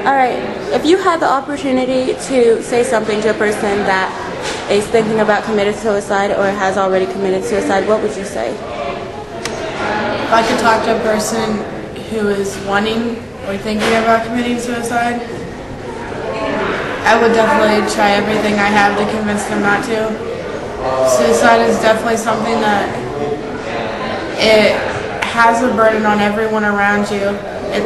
All right. If you had the opportunity to say something to a person that is thinking about committing suicide or has already committed suicide, what would you say? If I could talk to a person who is wanting or thinking about committing suicide, I would definitely try everything I have to convince them not to. Suicide is definitely something that it has a burden on everyone around you.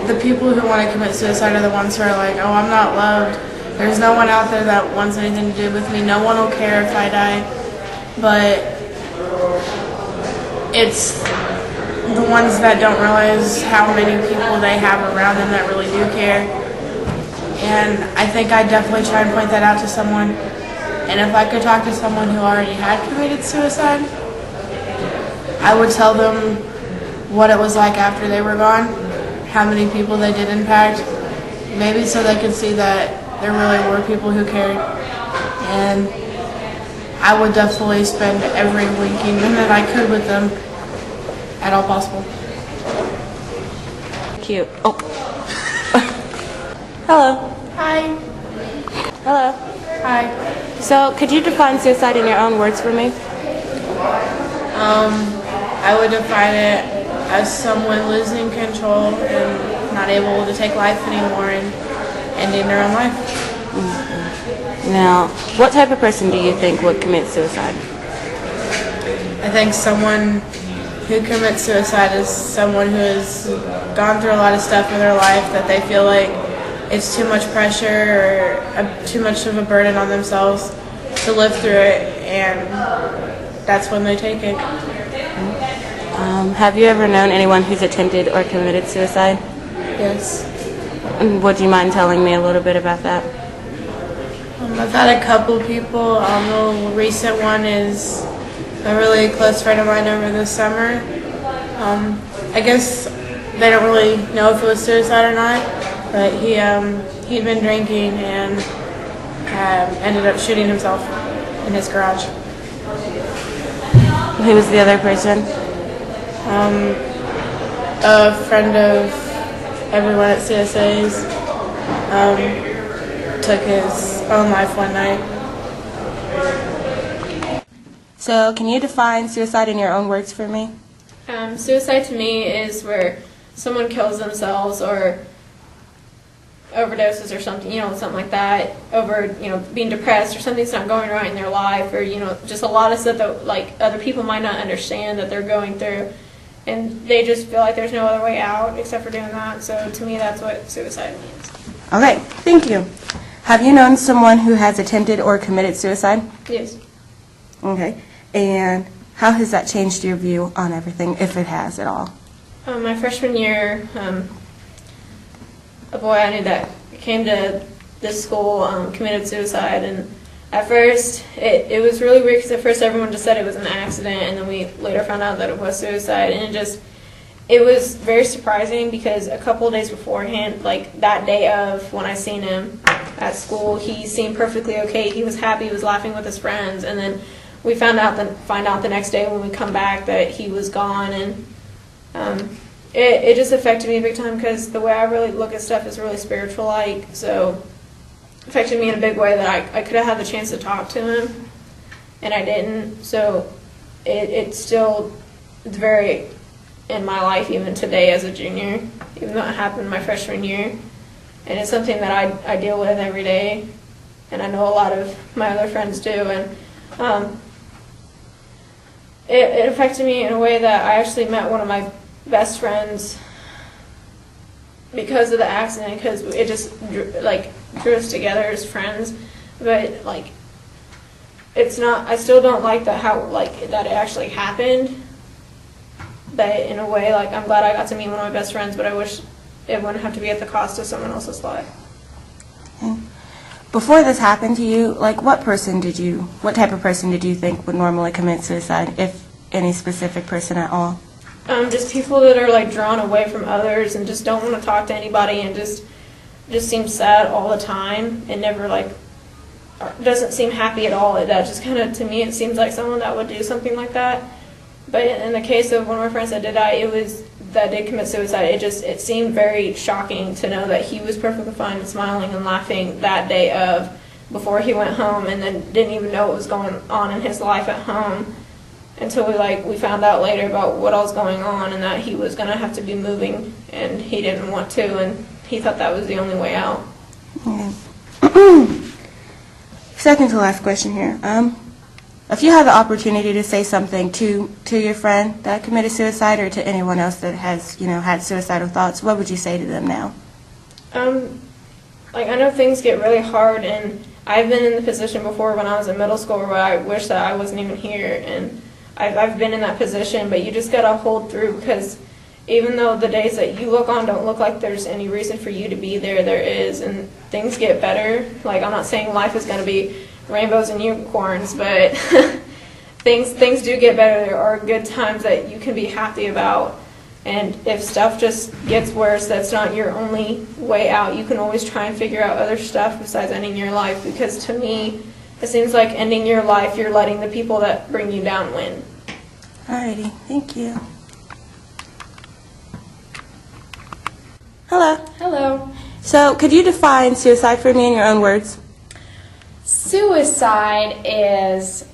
The people who want to commit suicide are the ones who are like, oh, I'm not loved. There's no one out there that wants anything to do with me. No one will care if I die. But it's the ones that don't realize how many people they have around them that really do care. And I think I'd definitely try and point that out to someone. And if I could talk to someone who already had committed suicide, I would tell them what it was like after they were gone, how many people they did impact, maybe so they could see that there really were people who cared. And I would definitely spend every waking minute I could with them at all possible. Cute. Oh. Hello. Hi. Hello. Hi. So, could you define suicide in your own words for me? I would define it as someone losing control and not able to take life anymore and ending their own life. Now, what type of person do you think would commit suicide? I think someone who commits suicide is someone who has gone through a lot of stuff in their life that they feel like it's too much pressure or too much of a burden on themselves to live through it, and that's when they take it. Have you ever known anyone who's attempted or committed suicide? Yes. Would you mind telling me a little bit about that? I've had a couple people. The recent one is a really close friend of mine over this summer. I guess they don't really know if it was suicide or not, but he'd been drinking and ended up shooting himself in his garage. Who was the other person? A friend of everyone at CSA's took his own life one night. So, can you define suicide in your own words for me? Suicide to me is where someone kills themselves or overdoses or something, something like that, over, being depressed or something's not going right in their life, or, just a lot of stuff that, like, other people might not understand that they're going through, and they just feel like there's no other way out except for doing that. So to me, that's what suicide means. All right, thank you. Have you known someone who has attempted or committed suicide? Yes. Okay, and how has that changed your view on everything, if it has at all? My freshman year, a boy I knew that came to this school committed suicide, and at first it was really weird because at first everyone just said it was an accident, and then we later found out that it was suicide, and it was very surprising because a couple of days beforehand, like that day of when I seen him at school, he seemed perfectly okay. He was happy, he was laughing with his friends, and then we find out the next day when we come back that he was gone, and it just affected me big time because the way I really look at stuff is really spiritual-like, so it affected me in a big way that I could have had the chance to talk to him, and I didn't. So it's very in my life even today as a junior, even though it happened my freshman year, and it's something that I deal with every day, and I know a lot of my other friends do, and it affected me in a way that I actually met one of my best friends because of the accident, because it just drew us together as friends. But it's not, I still don't like that that it actually happened, but in a way I'm glad I got to meet one of my best friends, but I wish it wouldn't have to be at the cost of someone else's life. Okay. Before this happened to you, what type of person did you think would normally commit suicide, if any specific person at all? Just people that are drawn away from others and just don't want to talk to anybody and just seem sad all the time and never doesn't seem happy at all. That just kind of, to me, it seems like someone that would do something like that. But in the case of one of my friends that did die, it was that did commit suicide, it seemed very shocking to know that he was perfectly fine and smiling and laughing that day of before he went home, and then didn't even know what was going on in his life at home until we found out later about what all was going on, and that he was going to have to be moving, and he didn't want to, and he thought that was the only way out. Okay. Second to last question here. If you had the opportunity to say something to your friend that committed suicide, or to anyone else that has, had suicidal thoughts, what would you say to them now? I know things get really hard, and I've been in the position before when I was in middle school where I wish that I wasn't even here, and I've been in that position, but you just gotta hold through, because even though the days that you look on don't look like there's any reason for you to be there, there is, and things get better. Like, I'm not saying life is gonna be rainbows and unicorns, but things do get better. There are good times that you can be happy about, and if stuff just gets worse, that's not your only way out. You can always try and figure out other stuff besides ending your life, because to me, it seems like ending your life, you're letting the people that bring you down win. Alrighty, thank you. Hello. Hello. So, could you define suicide for me in your own words? Suicide is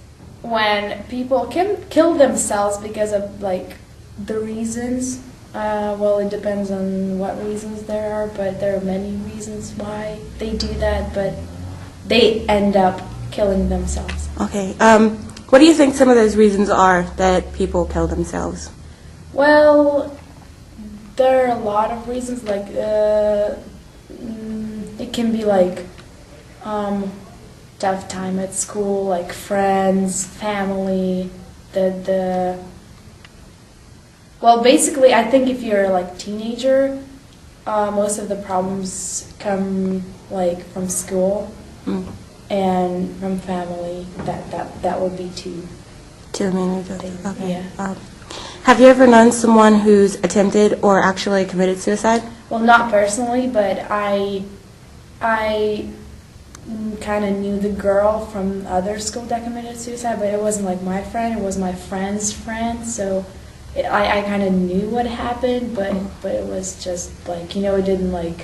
when people can kill themselves because of the reasons. Well, it depends on what reasons there are, but there are many reasons why they do that, but they end up killing themselves. Okay. What do you think some of those reasons are that people kill themselves? Well, there are a lot of reasons. It can be tough time at school, like friends, family, well, basically, I think if you're teenager, most of the problems come from school and from family. That would be two. Two main reasons. Okay. Yeah. Have you ever known someone who's attempted or actually committed suicide? Well, not personally, but I kind of knew the girl from other school that committed suicide, but it wasn't my friend, it was my friend's friend, so I kind of knew what happened, but it was just it didn't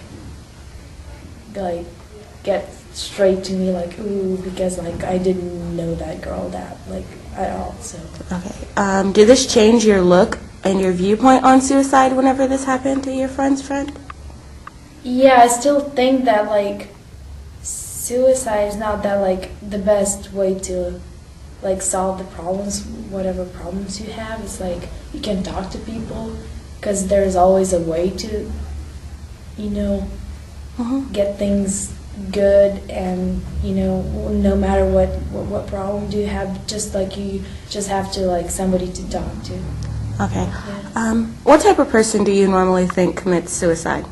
get straight to me ooh, because I didn't know that girl that at all, so. Okay. Did this change your look and your viewpoint on suicide whenever this happened to your friend's friend? Yeah, I still think that suicide is not that the best way to solve the problems, whatever problems you have. It's you can talk to people, because there's always a way to get things good, and no matter what problem do you have, just you just have to somebody to talk to. Okay. Yeah. What type of person do you normally think commits suicide?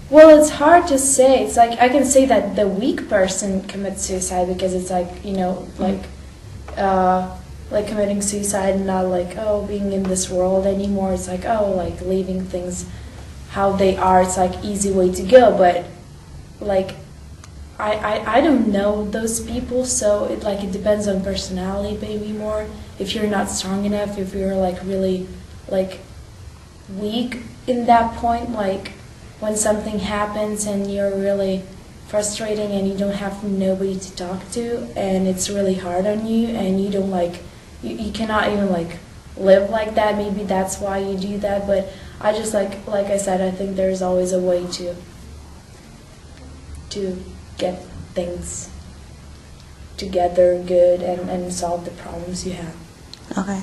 Well, it's hard to say. It's I can say that the weak person commits suicide, because it's committing suicide and not being in this world anymore. It's leaving things how they are. It's easy way to go, but I don't know those people, so it depends on personality maybe more. If you're not strong enough, if you're really weak in that point, when something happens and you're really frustrating and you don't have nobody to talk to, and it's really hard on you, and you don't you cannot even live like that. Maybe that's why you do that, but I just like I said, I think there's always a way to get things together good and solve the problems you have. Okay.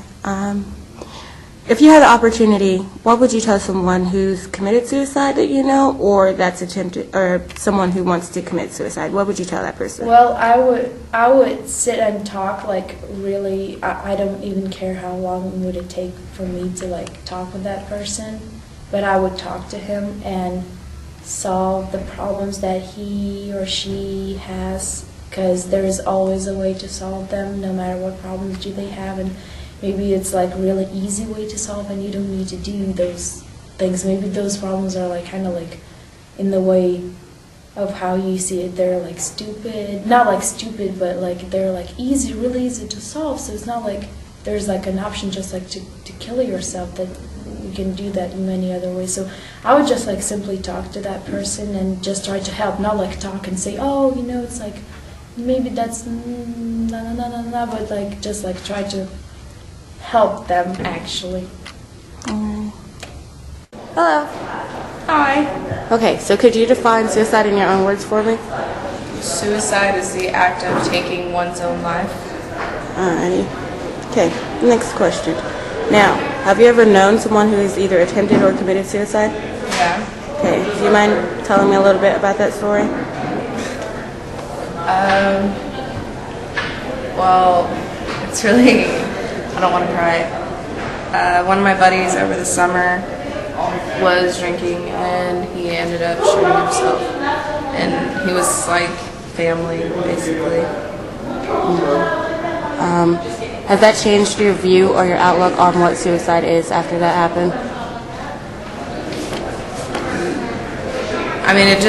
If you had the opportunity, what would you tell someone who's committed suicide that you know, or that's attempted, or someone who wants to commit suicide? What would you tell that person? Well, I would sit and talk really. I don't even care how long would it take for me to talk with that person, but I would talk to him and solve the problems that he or she has, because there is always a way to solve them, no matter what problems do they have. And maybe it's really easy way to solve, and you don't need to do those things. Maybe those problems are kind of in the way of how you see it. They're stupid, not stupid, but they're easy, really easy to solve. So it's not there's like an option just like to kill yourself, that you can do that in many other ways. So I would just like simply talk to that person and just try to help, not like talk and say, oh, you know, it's like maybe that's no, but like just like try to help them actually. Hello. Hi. Okay, so could you define suicide in your own words for me? Suicide is the act of taking one's own life. Alrighty. Okay, next question. Now, have you ever known someone who has either attempted or committed suicide? Yeah. Okay, do you mind telling me a little bit about that story? Well, it's really, I don't want to cry. One of my buddies over the summer was drinking and he ended up shooting himself. And he was like family, basically. Has that changed your view or your outlook on what suicide is after that happened? I mean, it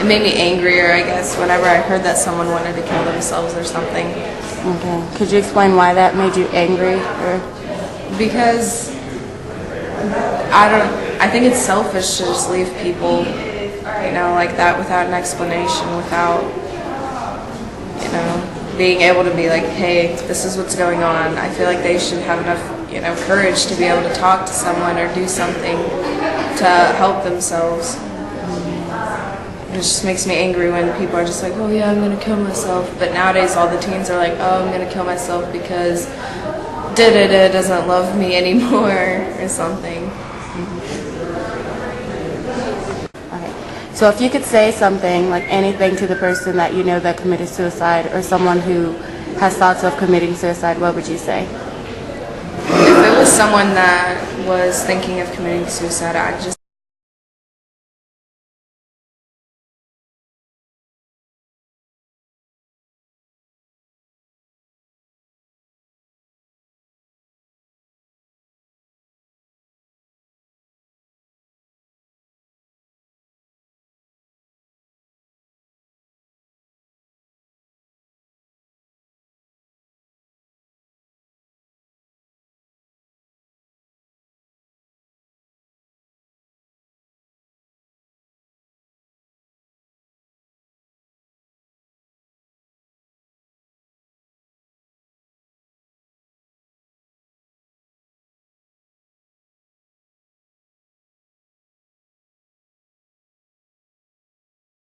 made me angrier, I guess, whenever I heard that someone wanted to kill themselves or something. Okay. Could you explain why that made you angry? Or Because I think it's selfish to just leave people, you know, like that without an explanation, without, you know, being able to be like, hey, this is what's going on. I feel like they should have enough, you know, courage to be able to talk to someone or do something to help themselves. It just makes me angry when people are just like, oh yeah, I'm gonna kill myself. But nowadays all the teens are like, oh, I'm gonna kill myself because da-da-da doesn't love me anymore or something. okay. So if you could say something, like anything, to the person that you know that committed suicide, or someone who has thoughts of committing suicide, what would you say? If it was someone that was thinking of committing suicide, I'd just